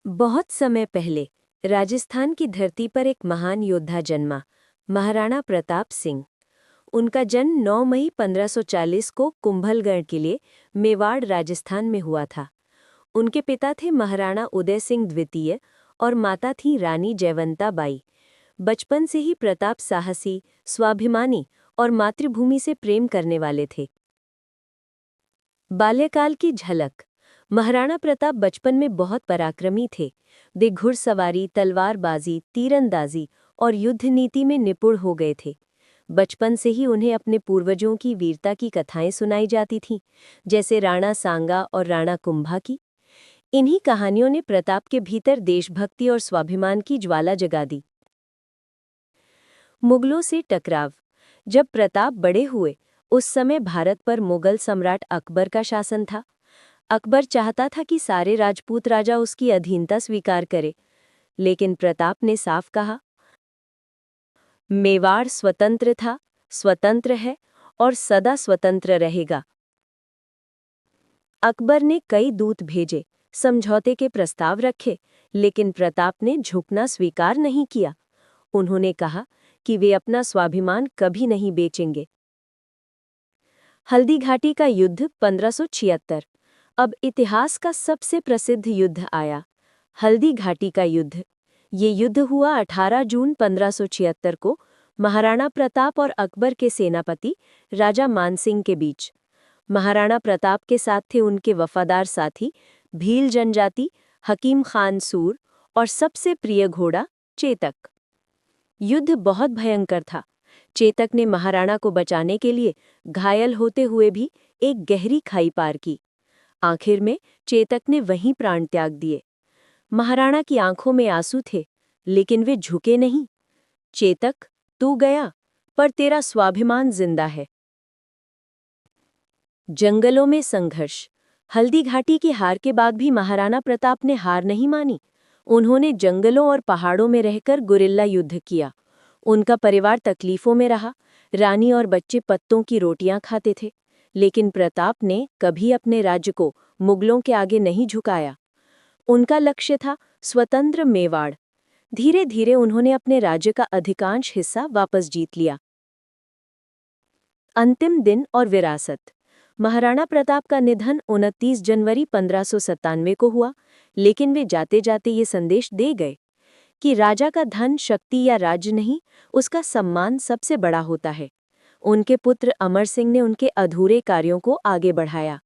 बहुत समय पहले राजस्थान की धरती पर एक महान योद्धा जन्मा, महाराणा प्रताप सिंह। उनका जन्म 9 मई 1540 को कुंभलगढ़ किले, मेवाड़, राजस्थान में हुआ था। उनके पिता थे महाराणा उदय सिंह द्वितीय और माता थी रानी जयवंता बाई। बचपन से ही प्रताप साहसी, स्वाभिमानी और मातृभूमि से प्रेम करने वाले थे। बाल्यकाल की झलक। महाराणा प्रताप बचपन में बहुत पराक्रमी थे। वे घुड़सवारी, तलवारबाजी, तीरंदाजी और युद्ध नीति में निपुण हो गए थे। बचपन से ही उन्हें अपने पूर्वजों की वीरता की कथाएं सुनाई जाती थीं, जैसे राणा सांगा और राणा कुंभा की। इन्हीं कहानियों ने प्रताप के भीतर देशभक्ति और स्वाभिमान की ज्वाला जगा दी। मुगलों से टकराव। जब प्रताप बड़े हुए, उस समय भारत पर मुगल सम्राट अकबर का शासन था। अकबर चाहता था कि सारे राजपूत राजा उसकी अधीनता स्वीकार करें, लेकिन प्रताप ने साफ कहा, मेवाड़ स्वतंत्र था, स्वतंत्र है और सदा स्वतंत्र रहेगा। अकबर ने कई दूत भेजे, समझौते के प्रस्ताव रखे, लेकिन प्रताप ने झुकना स्वीकार नहीं किया। उन्होंने कहा कि वे अपना स्वाभिमान कभी नहीं बेचेंगे। हल्दी घाटी का युद्ध 1576। अब इतिहास का सबसे प्रसिद्ध युद्ध आया, हल्दी घाटी का युद्ध। ये युद्ध हुआ 18 जून 1576 को महाराणा प्रताप और अकबर के सेनापति राजा मानसिंह के बीच। महाराणा प्रताप के साथ थे उनके वफादार साथी भील जनजाति, हकीम खान सूर और सबसे प्रिय घोड़ा चेतक। युद्ध बहुत भयंकर था। चेतक ने महाराणा को बचाने के लिए घायल होते हुए भी एक गहरी खाई पार की। आखिर में चेतक ने वहीं प्राण त्याग दिए। महाराणा की आंखों में आंसू थे, लेकिन वे झुके नहीं। चेतक, तू गया, पर तेरा स्वाभिमान जिंदा है। जंगलों में संघर्ष। हल्दी घाटी की हार के बाद भी महाराणा प्रताप ने हार नहीं मानी। उन्होंने जंगलों और पहाड़ों में रहकर गुरिल्ला युद्ध किया। उनका परिवार तकलीफों में रहा। रानी और बच्चे पत्तों की रोटियां खाते थे, लेकिन प्रताप ने कभी अपने राज्य को मुगलों के आगे नहीं झुकाया। उनका लक्ष्य था स्वतंत्र मेवाड़। धीरे धीरे उन्होंने अपने राज्य का अधिकांश हिस्सा वापस जीत लिया। अंतिम दिन और विरासत। महाराणा प्रताप का निधन 29 जनवरी 1597 को हुआ, लेकिन वे जाते जाते ये संदेश दे गए कि राजा का धन, शक्ति या राज्य नहीं, उसका सम्मान सबसे बड़ा होता है। उनके पुत्र अमर सिंह ने उनके अधूरे कार्यों को आगे बढ़ाया।